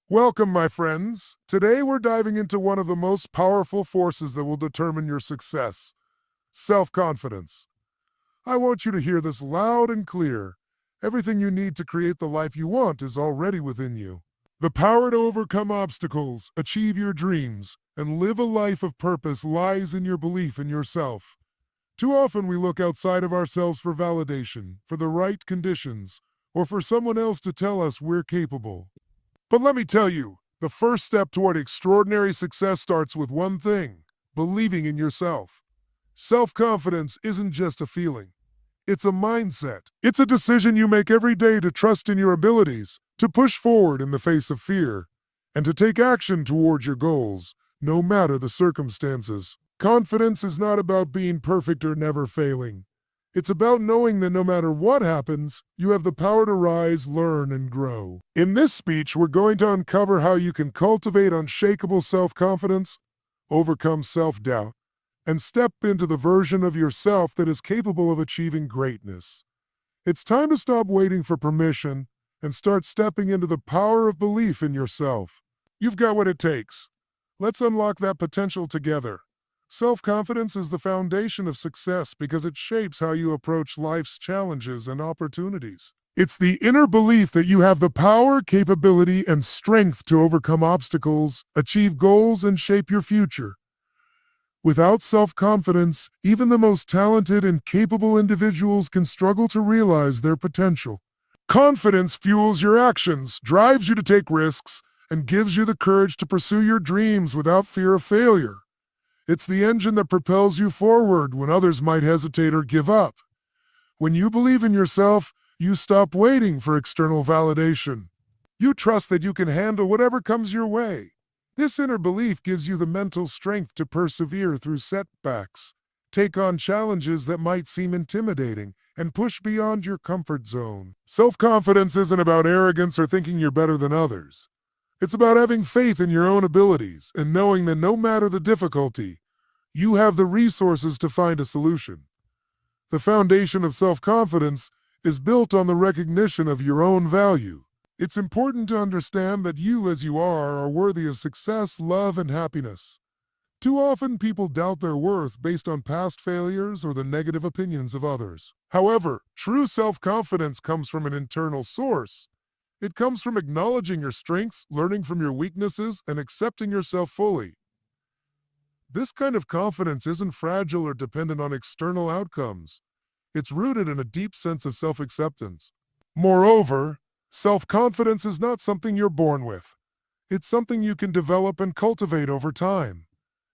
Welcome, my friends. Today we're diving into one of the most powerful forces that will determine your success: self-confidence. I want you to hear this loud and clear. Everything you need to create the life you want is already within you. The power to overcome obstacles, achieve your dreams, and live a life of purpose lies in your belief in yourself. Too often we look outside of ourselves for validation, for the right conditions, or for someone else to tell us we're capable. But let me tell you, the first step toward extraordinary success starts with one thing: believing in yourself. Self-confidence isn't just a feeling. It's a mindset. It's a decision you make every day to trust in your abilities, to push forward in the face of fear, and to take action towards your goals, no matter the circumstances. Confidence is not about being perfect or never failing. It's about knowing that no matter what happens, you have the power to rise, learn, and grow. In this speech, we're going to uncover how you can cultivate unshakable self-confidence, overcome self-doubt, and step into the version of yourself that is capable of achieving greatness. It's time to stop waiting for permission and start stepping into the power of belief in yourself. You've got what it takes. Let's unlock that potential together. Self-confidence is the foundation of success because it shapes how you approach life's challenges and opportunities. It's the inner belief that you have the power, capability, and strength to overcome obstacles, achieve goals, and shape your future. Without self-confidence, even the most talented and capable individuals can struggle to realize their potential. Confidence fuels your actions, drives you to take risks, and gives you the courage to pursue your dreams without fear of failure. It's the engine that propels you forward when others might hesitate or give up. When you believe in yourself, you stop waiting for external validation. You trust that you can handle whatever comes your way. This inner belief gives you the mental strength to persevere through setbacks, take on challenges that might seem intimidating, and push beyond your comfort zone. Self-confidence isn't about arrogance or thinking you're better than others. It's about having faith in your own abilities and knowing that no matter the difficulty, you have the resources to find a solution. The foundation of self-confidence is built on the recognition of your own value. It's important to understand that you as you are worthy of success, love, and happiness. Too often people doubt their worth based on past failures or the negative opinions of others. However, true self-confidence comes from an internal source. It comes from acknowledging your strengths, learning from your weaknesses, and accepting yourself fully. This kind of confidence isn't fragile or dependent on external outcomes. It's rooted in a deep sense of self-acceptance. Moreover, self-confidence is not something you're born with. It's something you can develop and cultivate over time.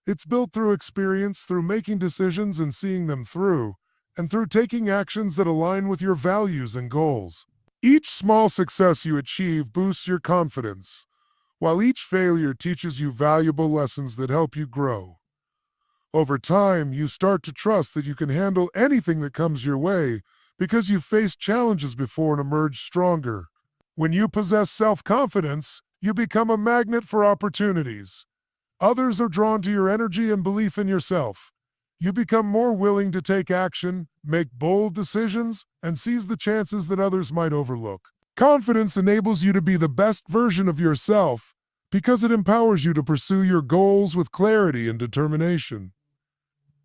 It's built through experience, through making decisions and seeing them through, and through taking actions that align with your values and goals. Each small success you achieve boosts your confidence, while each failure teaches you valuable lessons that help you grow. Over time, you start to trust that you can handle anything that comes your way because you've faced challenges before and emerged stronger. When you possess self-confidence, you become a magnet for opportunities. Others are drawn to your energy and belief in yourself. You become more willing to take action, make bold decisions, and seize the chances that others might overlook. Confidence enables you to be the best version of yourself because it empowers you to pursue your goals with clarity and determination.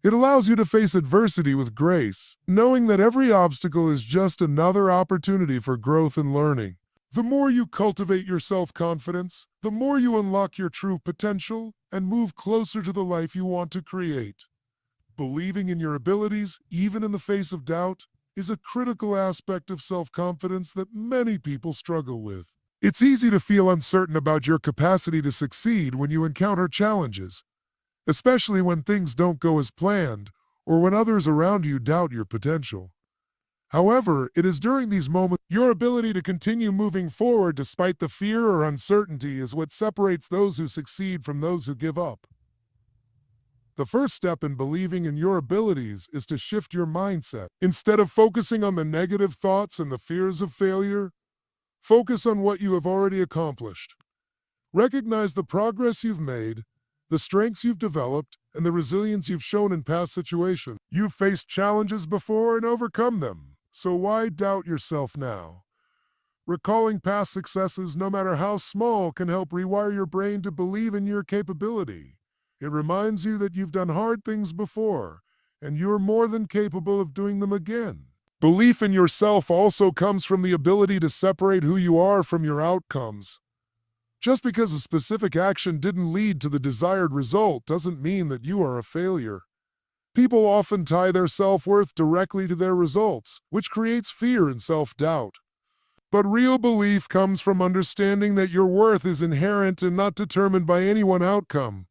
It allows you to face adversity with grace, knowing that every obstacle is just another opportunity for growth and learning. The more you cultivate your self-confidence, the more you unlock your true potential and move closer to the life you want to create. Believing in your abilities, even in the face of doubt, is a critical aspect of self-confidence that many people struggle with. It's easy to feel uncertain about your capacity to succeed when you encounter challenges, especially when things don't go as planned or when others around you doubt your potential. However, it is during these moments your ability to continue moving forward despite the fear or uncertainty is what separates those who succeed from those who give up. The first step in believing in your abilities is to shift your mindset. Instead of focusing on the negative thoughts and the fears of failure, focus on what you have already accomplished. Recognize the progress you've made, the strengths you've developed, and the resilience you've shown in past situations. You've faced challenges before and overcome them, so why doubt yourself now? Recalling past successes, no matter how small, can help rewire your brain to believe in your capability. It reminds you that you've done hard things before, and you're more than capable of doing them again. Belief in yourself also comes from the ability to separate who you are from your outcomes. Just because a specific action didn't lead to the desired result doesn't mean that you are a failure. People often tie their self-worth directly to their results, which creates fear and self-doubt. But real belief comes from understanding that your worth is inherent and not determined by any one outcome.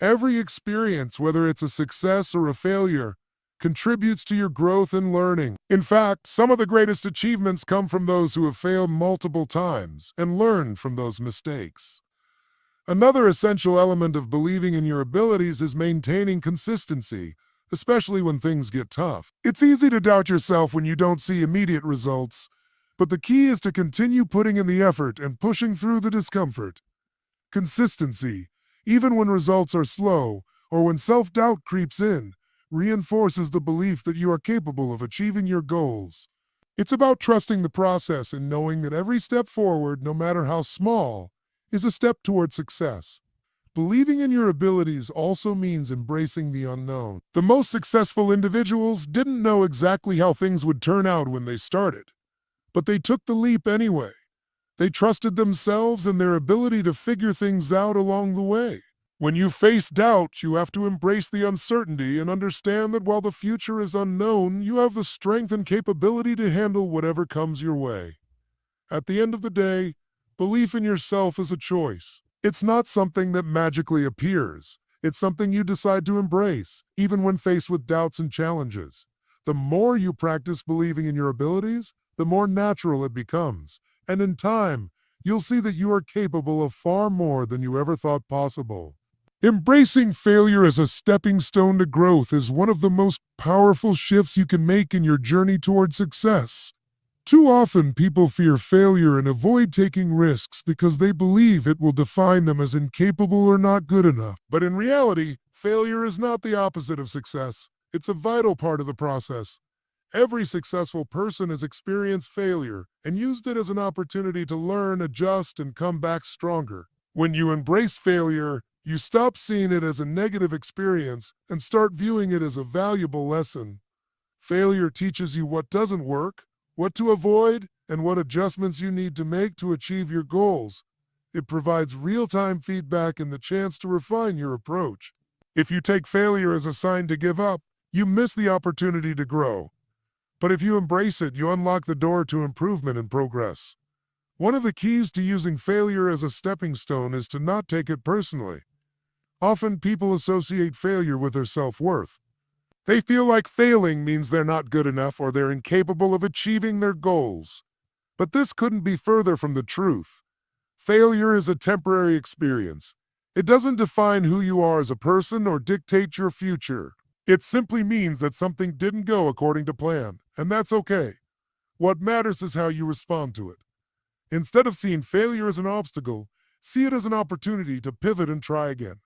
Every experience, whether it's a success or a failure, contributes to your growth and learning. In fact, some of the greatest achievements come from those who have failed multiple times and learned from those mistakes. Another essential element of believing in your abilities is maintaining consistency, especially when things get tough. It's easy to doubt yourself when you don't see immediate results, but the key is to continue putting in the effort and pushing through the discomfort. Consistency, even when results are slow or when self-doubt creeps in, reinforces the belief that you are capable of achieving your goals. It's about trusting the process and knowing that every step forward, no matter how small, is a step toward success. Believing in your abilities also means embracing the unknown. The most successful individuals didn't know exactly how things would turn out when they started, but they took the leap anyway. They trusted themselves and their ability to figure things out along the way. When you face doubt, you have to embrace the uncertainty and understand that while the future is unknown, you have the strength and capability to handle whatever comes your way. At the end of the day, belief in yourself is a choice. It's not something that magically appears. It's something you decide to embrace, even when faced with doubts and challenges. The more you practice believing in your abilities, the more natural it becomes. And in time, you'll see that you are capable of far more than you ever thought possible. Embracing failure as a stepping stone to growth is one of the most powerful shifts you can make in your journey toward success. Too often, people fear failure and avoid taking risks because they believe it will define them as incapable or not good enough. But in reality, failure is not the opposite of success. It's a vital part of the process. Every successful person has experienced failure and used it as an opportunity to learn, adjust, and come back stronger. When you embrace failure, you stop seeing it as a negative experience and start viewing it as a valuable lesson. Failure teaches you what doesn't work, what to avoid, and what adjustments you need to make to achieve your goals. It provides real-time feedback and the chance to refine your approach. If you take failure as a sign to give up, you miss the opportunity to grow. But if you embrace it, you unlock the door to improvement and progress. One of the keys to using failure as a stepping stone is to not take it personally. Often people associate failure with their self-worth. They feel like failing means they're not good enough or they're incapable of achieving their goals. But this couldn't be further from the truth. Failure is a temporary experience. It doesn't define who you are as a person or dictate your future. It simply means that something didn't go according to plan, and that's okay. What matters is how you respond to it. Instead of seeing failure as an obstacle, see it as an opportunity to pivot and try again.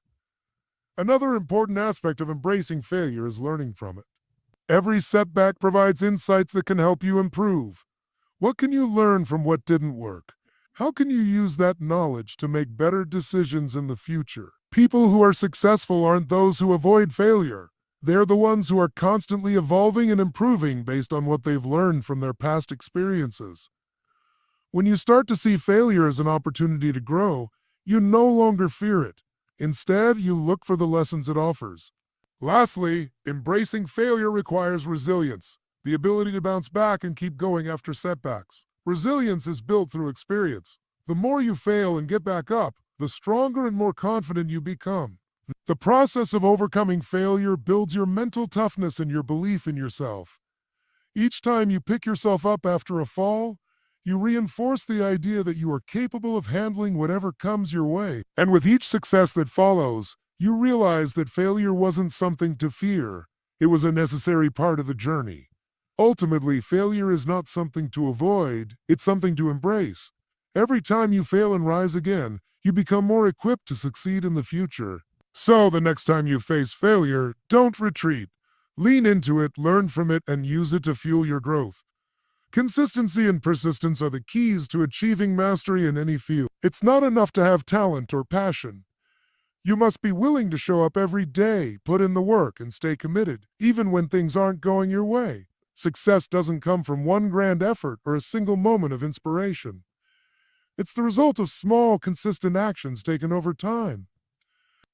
Another important aspect of embracing failure is learning from it. Every setback provides insights that can help you improve. What can you learn from what didn't work? How can you use that knowledge to make better decisions in the future? People who are successful aren't those who avoid failure. They're the ones who are constantly evolving and improving based on what they've learned from their past experiences. When you start to see failure as an opportunity to grow, you no longer fear it. Instead, you look for the lessons it offers. Lastly, embracing failure requires resilience, the ability to bounce back and keep going after setbacks. Resilience is built through experience. The more you fail and get back up, the stronger and more confident you become. The process of overcoming failure builds your mental toughness and your belief in yourself. Each time you pick yourself up after a fall, you reinforce the idea that you are capable of handling whatever comes your way. And with each success that follows, you realize that failure wasn't something to fear. It was a necessary part of the journey. Ultimately, failure is not something to avoid, it's something to embrace. Every time you fail and rise again, you become more equipped to succeed in the future. So, the next time you face failure, don't retreat. Lean into it, learn from it, and use it to fuel your growth. Consistency and persistence are the keys to achieving mastery in any field. It's not enough to have talent or passion. You must be willing to show up every day, put in the work, and stay committed, even when things aren't going your way. Success doesn't come from one grand effort or a single moment of inspiration. It's the result of small, consistent actions taken over time.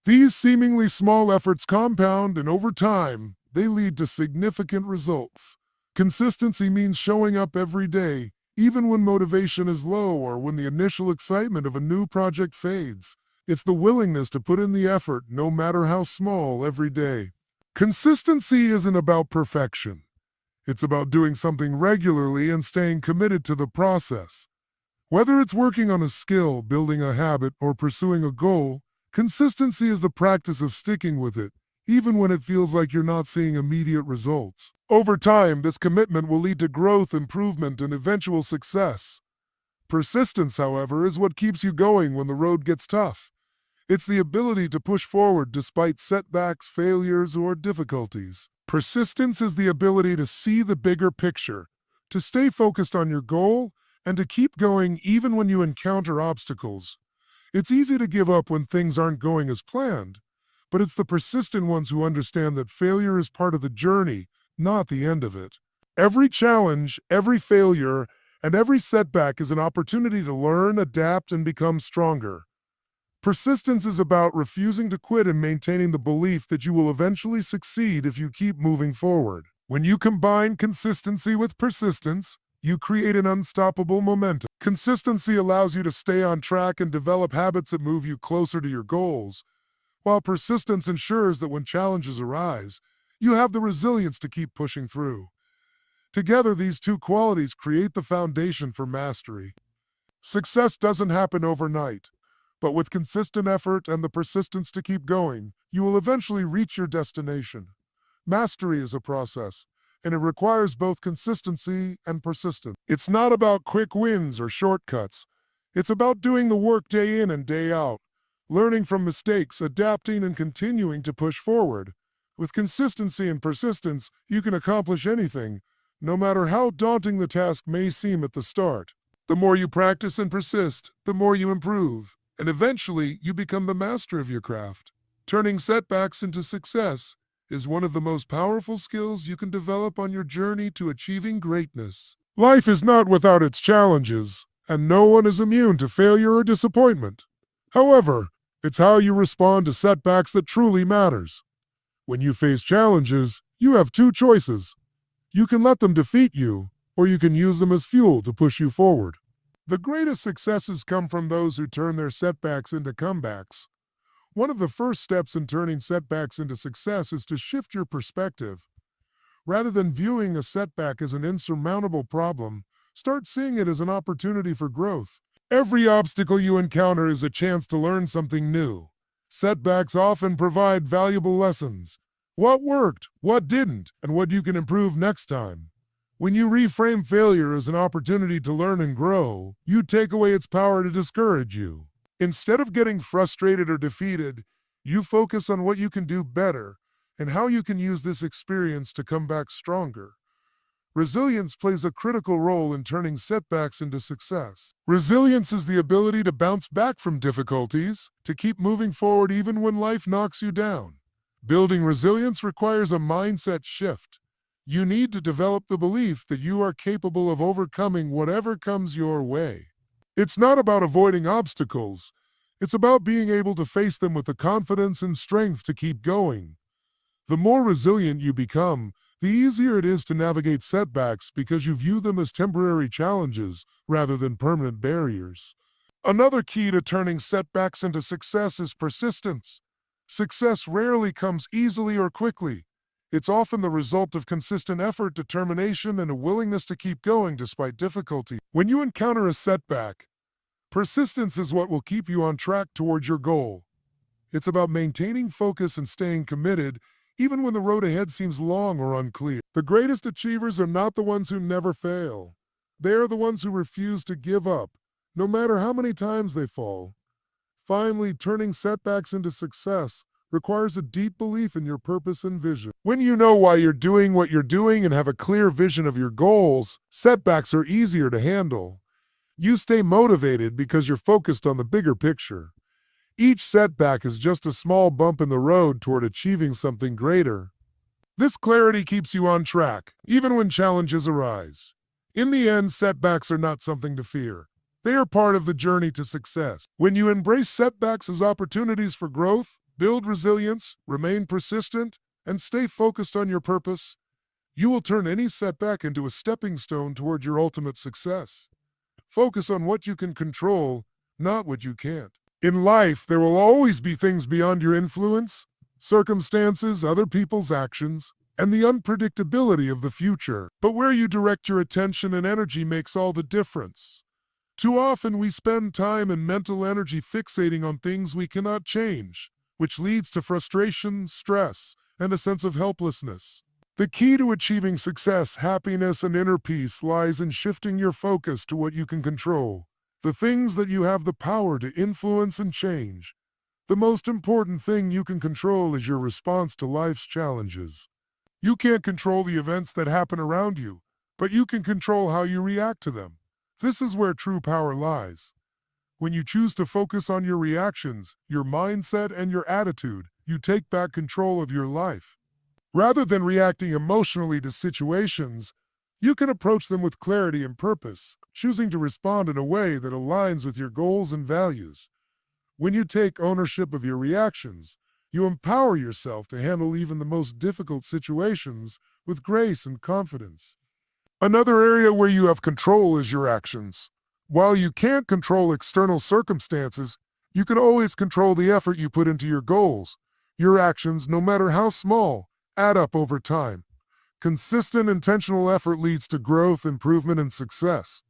These seemingly small efforts compound, and over time, they lead to significant results. Consistency means showing up every day, even when motivation is low or when the initial excitement of a new project fades. It's the willingness to put in the effort, no matter how small, every day. Consistency isn't about perfection. It's about doing something regularly and staying committed to the process. Whether it's working on a skill, building a habit, or pursuing a goal, consistency is the practice of sticking with it, even when it feels like you're not seeing immediate results. Over time, this commitment will lead to growth, improvement, and eventual success. Persistence, however, is what keeps you going when the road gets tough. It's the ability to push forward despite setbacks, failures, or difficulties. Persistence is the ability to see the bigger picture, to stay focused on your goal, and to keep going even when you encounter obstacles. It's easy to give up when things aren't going as planned, but it's the persistent ones who understand that failure is part of the journey, not the end of it. Every challenge, every failure, and every setback is an opportunity to learn, adapt, and become stronger. Persistence is about refusing to quit and maintaining the belief that you will eventually succeed if you keep moving forward. When you combine consistency with persistence, you create an unstoppable momentum. Consistency allows you to stay on track and develop habits that move you closer to your goals, while persistence ensures that when challenges arise, you have the resilience to keep pushing through. Together, these two qualities create the foundation for mastery. Success doesn't happen overnight, but with consistent effort and the persistence to keep going, you will eventually reach your destination. Mastery is a process, and it requires both consistency and persistence. It's not about quick wins or shortcuts. It's about doing the work day in and day out, learning from mistakes, adapting, and continuing to push forward. With consistency and persistence, you can accomplish anything, no matter how daunting the task may seem at the start. The more you practice and persist, the more you improve, and eventually you become the master of your craft. Turning setbacks into success is one of the most powerful skills you can develop on your journey to achieving greatness. Life is not without its challenges, and no one is immune to failure or disappointment. However, it's how you respond to setbacks that truly matters. When you face challenges, you have two choices. You can let them defeat you, or you can use them as fuel to push you forward. The greatest successes come from those who turn their setbacks into comebacks. One of the first steps in turning setbacks into success is to shift your perspective. Rather than viewing a setback as an insurmountable problem, start seeing it as an opportunity for growth. Every obstacle you encounter is a chance to learn something new. Setbacks often provide valuable lessons. What worked, what didn't, and what you can improve next time. When you reframe failure as an opportunity to learn and grow, you take away its power to discourage you. Instead of getting frustrated or defeated, you focus on what you can do better and how you can use this experience to come back stronger. Resilience plays a critical role in turning setbacks into success. Resilience is the ability to bounce back from difficulties, to keep moving forward even when life knocks you down. Building resilience requires a mindset shift. You need to develop the belief that you are capable of overcoming whatever comes your way. It's not about avoiding obstacles. It's about being able to face them with the confidence and strength to keep going. The more resilient you become, the easier it is to navigate setbacks because you view them as temporary challenges rather than permanent barriers. Another key to turning setbacks into success is persistence. Success rarely comes easily or quickly. It's often the result of consistent effort, determination, and a willingness to keep going despite difficulty. When you encounter a setback, persistence is what will keep you on track towards your goal. It's about maintaining focus and staying committed, even when the road ahead seems long or unclear. The greatest achievers are not the ones who never fail. They are the ones who refuse to give up, no matter how many times they fall. Finally, turning setbacks into success requires a deep belief in your purpose and vision. When you know why you're doing what you're doing and have a clear vision of your goals, setbacks are easier to handle. You stay motivated because you're focused on the bigger picture. Each setback is just a small bump in the road toward achieving something greater. This clarity keeps you on track, even when challenges arise. In the end, setbacks are not something to fear. They are part of the journey to success. When you embrace setbacks as opportunities for growth, build resilience, remain persistent, and stay focused on your purpose, you will turn any setback into a stepping stone toward your ultimate success. Focus on what you can control, not what you can't. In life, there will always be things beyond your influence, circumstances, other people's actions, and the unpredictability of the future. But where you direct your attention and energy makes all the difference. Too often we spend time and mental energy fixating on things we cannot change, which leads to frustration, stress, and a sense of helplessness. The key to achieving success, happiness, and inner peace lies in shifting your focus to what you can control, the things that you have the power to influence and change. The most important thing you can control is your response to life's challenges. You can't control the events that happen around you, but you can control how you react to them. This is where true power lies. When you choose to focus on your reactions, your mindset, and your attitude, you take back control of your life. Rather than reacting emotionally to situations, you can approach them with clarity and purpose, choosing to respond in a way that aligns with your goals and values. When you take ownership of your reactions, you empower yourself to handle even the most difficult situations with grace and confidence. Another area where you have control is your actions. While you can't control external circumstances, you can always control the effort you put into your goals. Your actions, no matter how small, add up over time. Consistent, intentional effort leads to growth, improvement, and success.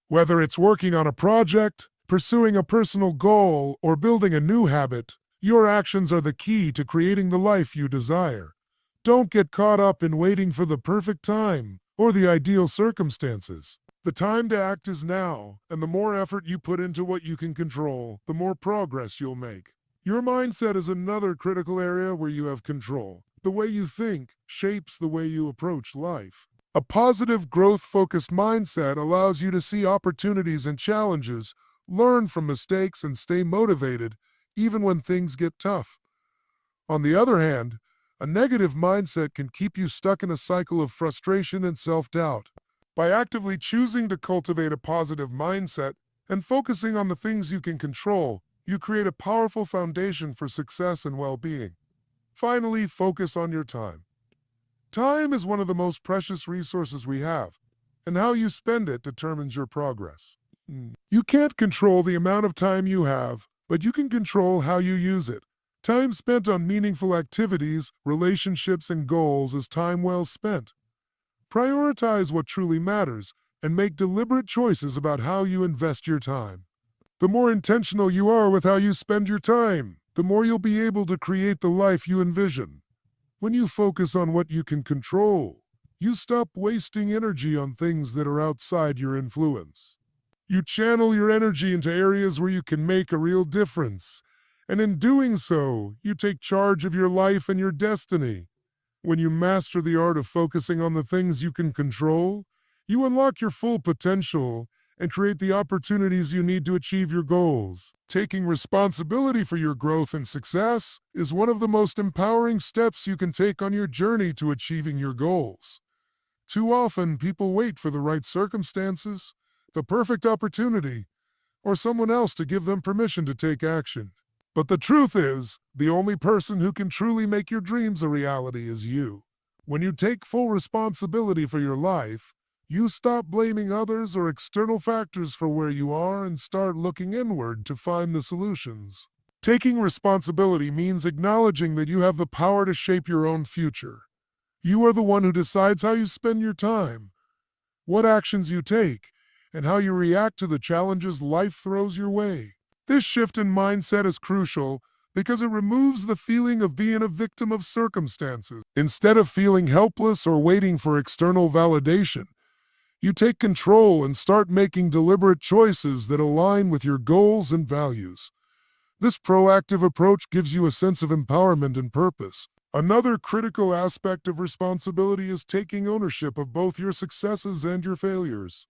Whether it's working on a project, pursuing a personal goal, or building a new habit, your actions are the key to creating the life you desire. Don't get caught up in waiting for the perfect time or the ideal circumstances. The time to act is now, and the more effort you put into what you can control, the more progress you'll make. Your mindset is another critical area where you have control. The way you think shapes the way you approach life. A positive, growth-focused mindset allows you to see opportunities and challenges, learn from mistakes, and stay motivated even when things get tough. On the other hand, a negative mindset can keep you stuck in a cycle of frustration and self-doubt. By actively choosing to cultivate a positive mindset and focusing on the things you can control, you create a powerful foundation for success and well-being. Finally, focus on your time. Time is one of the most precious resources we have, and how you spend it determines your progress. You can't control the amount of time you have, but you can control how you use it. Time spent on meaningful activities, relationships, and goals is time well spent. Prioritize what truly matters and make deliberate choices about how you invest your time. The more intentional you are with how you spend your time, the more you'll be able to create the life you envision. When you focus on what you can control, you stop wasting energy on things that are outside your influence. You channel your energy into areas where you can make a real difference, and in doing so, you take charge of your life and your destiny. When you master the art of focusing on the things you can control, you unlock your full potential and create the opportunities you need to achieve your goals. Taking responsibility for your growth and success is one of the most empowering steps you can take on your journey to achieving your goals. Too often, people wait for the right circumstances, the perfect opportunity, or someone else to give them permission to take action. But the truth is, the only person who can truly make your dreams a reality is you. When you take full responsibility for your life, you stop blaming others or external factors for where you are and start looking inward to find the solutions. Taking responsibility means acknowledging that you have the power to shape your own future. You are the one who decides how you spend your time, what actions you take, and how you react to the challenges life throws your way. This shift in mindset is crucial because it removes the feeling of being a victim of circumstances. Instead of feeling helpless or waiting for external validation, you take control and start making deliberate choices that align with your goals and values. This proactive approach gives you a sense of empowerment and purpose. Another critical aspect of responsibility is taking ownership of both your successes and your failures.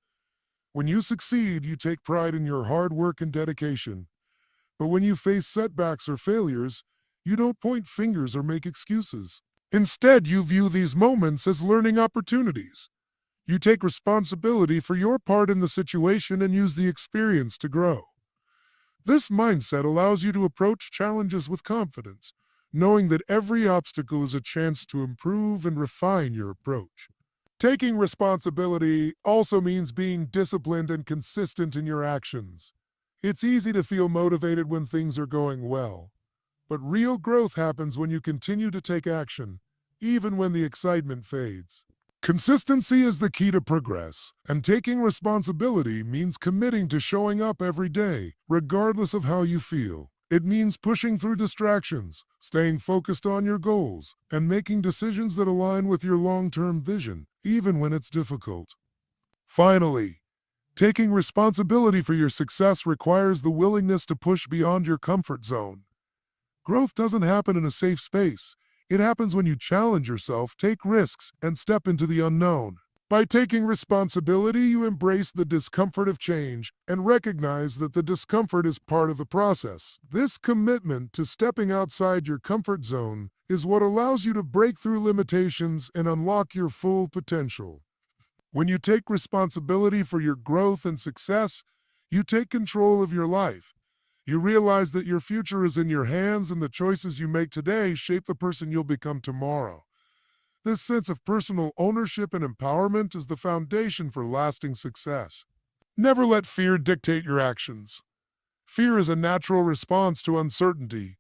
When you succeed, you take pride in your hard work and dedication. But when you face setbacks or failures, you don't point fingers or make excuses. Instead, you view these moments as learning opportunities. You take responsibility for your part in the situation and use the experience to grow. This mindset allows you to approach challenges with confidence, knowing that every obstacle is a chance to improve and refine your approach. Taking responsibility also means being disciplined and consistent in your actions. It's easy to feel motivated when things are going well, but real growth happens when you continue to take action, even when the excitement fades. Consistency is the key to progress, and taking responsibility means committing to showing up every day, regardless of how you feel. It means pushing through distractions, staying focused on your goals, and making decisions that align with your long-term vision, even when it's difficult. Finally, taking responsibility for your success requires the willingness to push beyond your comfort zone. Growth doesn't happen in a safe space. It happens when you challenge yourself, take risks, and step into the unknown. By taking responsibility, you embrace the discomfort of change and recognize that the discomfort is part of the process. This commitment to stepping outside your comfort zone is what allows you to break through limitations and unlock your full potential. When you take responsibility for your growth and success, you take control of your life. You realize that your future is in your hands and the choices you make today shape the person you'll become tomorrow. This sense of personal ownership and empowerment is the foundation for lasting success. Never let fear dictate your actions. Fear is a natural response to uncertainty,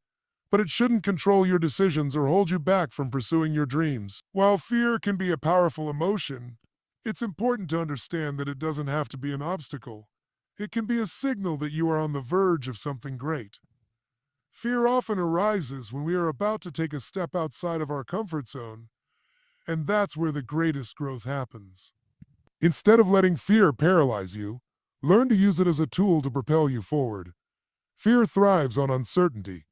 but it shouldn't control your decisions or hold you back from pursuing your dreams. While fear can be a powerful emotion, it's important to understand that it doesn't have to be an obstacle. It can be a signal that you are on the verge of something great. Fear often arises when we are about to take a step outside of our comfort zone, and that's where the greatest growth happens. Instead of letting fear paralyze you, learn to use it as a tool to propel you forward. Fear thrives on uncertainty,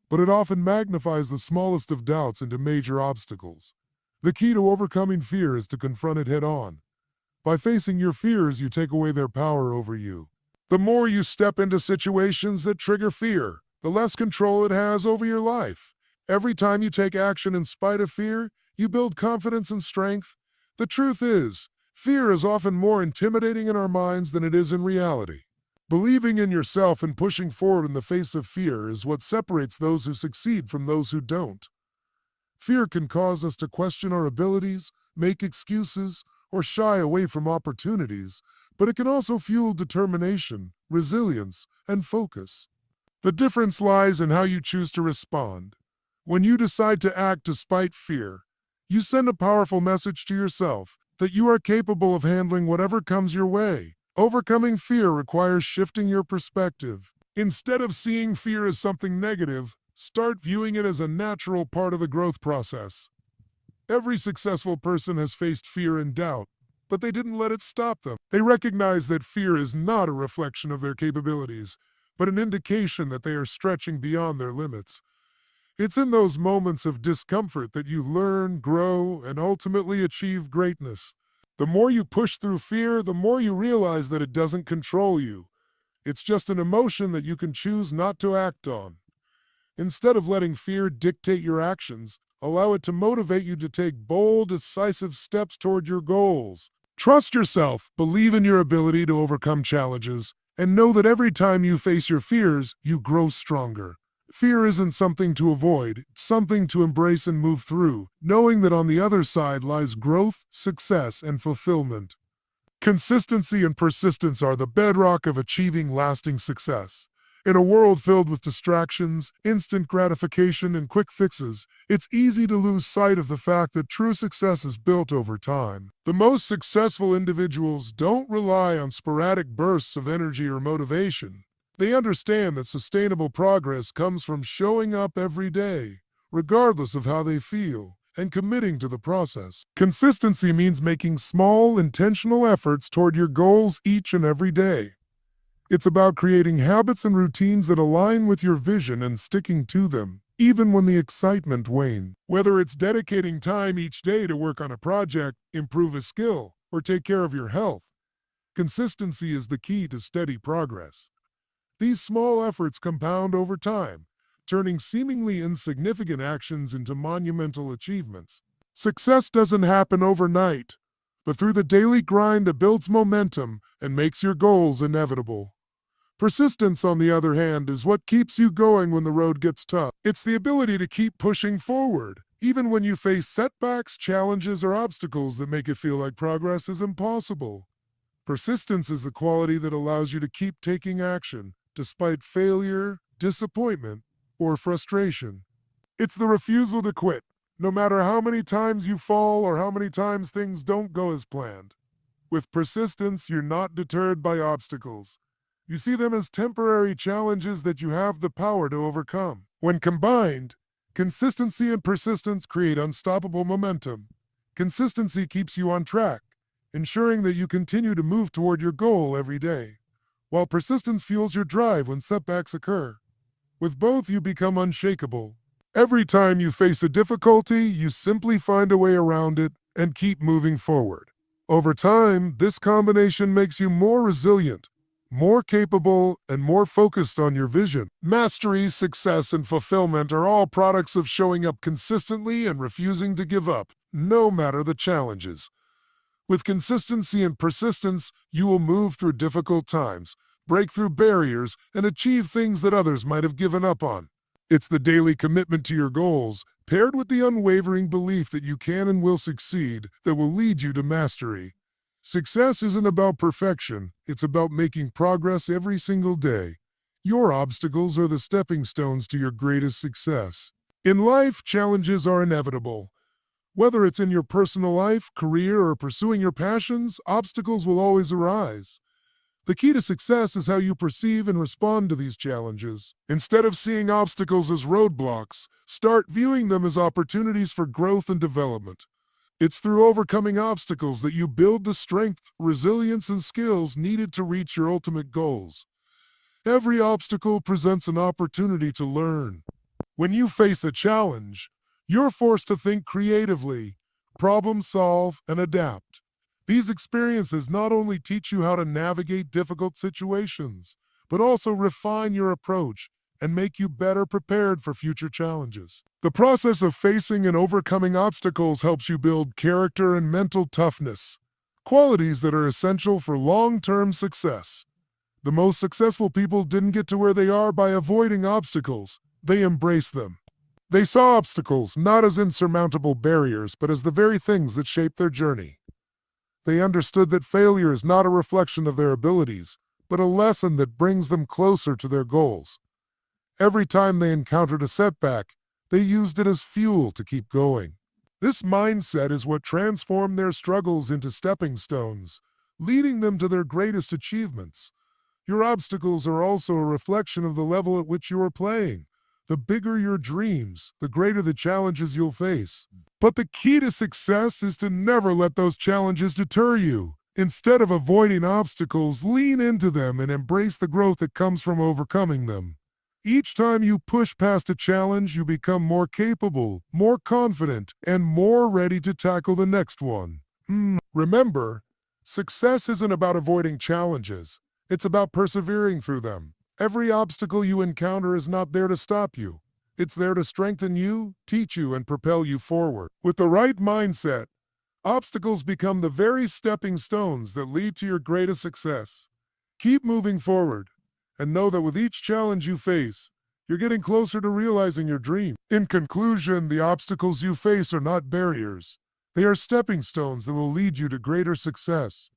but it often magnifies the smallest of doubts into major obstacles. The key to overcoming fear is to confront it head-on. By facing your fears, you take away their power over you. The more you step into situations that trigger fear, the less control it has over your life. Every time you take action in spite of fear, you build confidence and strength. The truth is, fear is often more intimidating in our minds than it is in reality. Believing in yourself and pushing forward in the face of fear is what separates those who succeed from those who don't. Fear can cause us to question our abilities, make excuses, or shy away from opportunities, but it can also fuel determination, resilience, and focus. The difference lies in how you choose to respond. When you decide to act despite fear, you send a powerful message to yourself that you are capable of handling whatever comes your way. Overcoming fear requires shifting your perspective. Instead of seeing fear as something negative, start viewing it as a natural part of the growth process. Every successful person has faced fear and doubt, but they didn't let it stop them. They recognize that fear is not a reflection of their capabilities, but an indication that they are stretching beyond their limits. It's in those moments of discomfort that you learn, grow, and ultimately achieve greatness. The more you push through fear, the more you realize that it doesn't control you. It's just an emotion that you can choose not to act on. Instead of letting fear dictate your actions, allow it to motivate you to take bold, decisive steps toward your goals. Trust yourself, believe in your ability to overcome challenges, and know that every time you face your fears, you grow stronger. Fear isn't something to avoid, it's something to embrace and move through, knowing that on the other side lies growth, success, and fulfillment. Consistency and persistence are the bedrock of achieving lasting success. In a world filled with distractions, instant gratification, and quick fixes, it's easy to lose sight of the fact that true success is built over time. The most successful individuals don't rely on sporadic bursts of energy or motivation. They understand that sustainable progress comes from showing up every day, regardless of how they feel, and committing to the process. Consistency means making small, intentional efforts toward your goals each and every day. It's about creating habits and routines that align with your vision and sticking to them, even when the excitement wanes. Whether it's dedicating time each day to work on a project, improve a skill, or take care of your health, consistency is the key to steady progress. These small efforts compound over time, turning seemingly insignificant actions into monumental achievements. Success doesn't happen overnight, but through the daily grind that builds momentum and makes your goals inevitable. Persistence, on the other hand, is what keeps you going when the road gets tough. It's the ability to keep pushing forward, even when you face setbacks, challenges, or obstacles that make it feel like progress is impossible. Persistence is the quality that allows you to keep taking action, despite failure, disappointment, or frustration. It's the refusal to quit, no matter how many times you fall or how many times things don't go as planned. With persistence, you're not deterred by obstacles. You see them as temporary challenges that you have the power to overcome. When combined, consistency and persistence create unstoppable momentum. Consistency keeps you on track, ensuring that you continue to move toward your goal every day, while persistence fuels your drive when setbacks occur. With both, you become unshakable. Every time you face a difficulty, you simply find a way around it and keep moving forward. Over time, this combination makes you more resilient, more capable, and more focused on your vision. Mastery, success, and fulfillment are all products of showing up consistently and refusing to give up, no matter the challenges. With consistency and persistence, you will move through difficult times, break through barriers, and achieve things that others might have given up on. It's the daily commitment to your goals, paired with the unwavering belief that you can and will succeed, that will lead you to mastery. Success isn't about perfection, it's about making progress every single day. Your obstacles are the stepping stones to your greatest success. In life, challenges are inevitable. Whether it's in your personal life, career, or pursuing your passions, obstacles will always arise. The key to success is how you perceive and respond to these challenges. Instead of seeing obstacles as roadblocks, start viewing them as opportunities for growth and development. It's through overcoming obstacles that you build the strength, resilience, and skills needed to reach your ultimate goals. Every obstacle presents an opportunity to learn. When you face a challenge, you're forced to think creatively, problem solve, and adapt. These experiences not only teach you how to navigate difficult situations, but also refine your approach and make you better prepared for future challenges. The process of facing and overcoming obstacles helps you build character and mental toughness, qualities that are essential for long-term success. The most successful people didn't get to where they are by avoiding obstacles. They embraced them. They saw obstacles not as insurmountable barriers, but as the very things that shaped their journey. They understood that failure is not a reflection of their abilities, but a lesson that brings them closer to their goals. Every time they encountered a setback, they used it as fuel to keep going. This mindset is what transformed their struggles into stepping stones, leading them to their greatest achievements. Your obstacles are also a reflection of the level at which you are playing. The bigger your dreams, the greater the challenges you'll face. But the key to success is to never let those challenges deter you. Instead of avoiding obstacles, lean into them and embrace the growth that comes from overcoming them. Each time you push past a challenge, you become more capable, more confident, and more ready to tackle the next one. Remember, success isn't about avoiding challenges. It's about persevering through them. Every obstacle you encounter is not there to stop you. It's there to strengthen you, teach you, and propel you forward. With the right mindset, obstacles become the very stepping stones that lead to your greatest success. Keep moving forward, and know that with each challenge you face, you're getting closer to realizing your dream. In conclusion, the obstacles you face are not barriers. They are stepping stones that will lead you to greater success.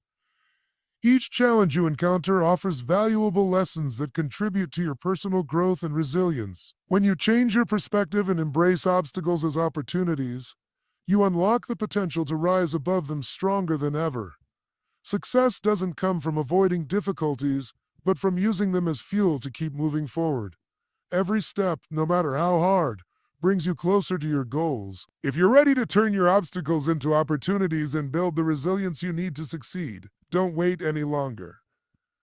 Each challenge you encounter offers valuable lessons that contribute to your personal growth and resilience. When you change your perspective and embrace obstacles as opportunities, you unlock the potential to rise above them stronger than ever. Success doesn't come from avoiding difficulties, but from using them as fuel to keep moving forward. Every step, no matter how hard, brings you closer to your goals. If you're ready to turn your obstacles into opportunities and build the resilience you need to succeed, don't wait any longer.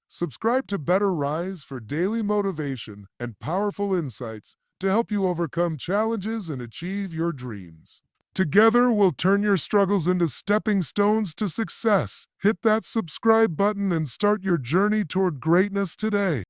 Subscribe to Better Rise for daily motivation and powerful insights to help you overcome challenges and achieve your dreams. Together, we'll turn your struggles into stepping stones to success. Hit that subscribe button and start your journey toward greatness today.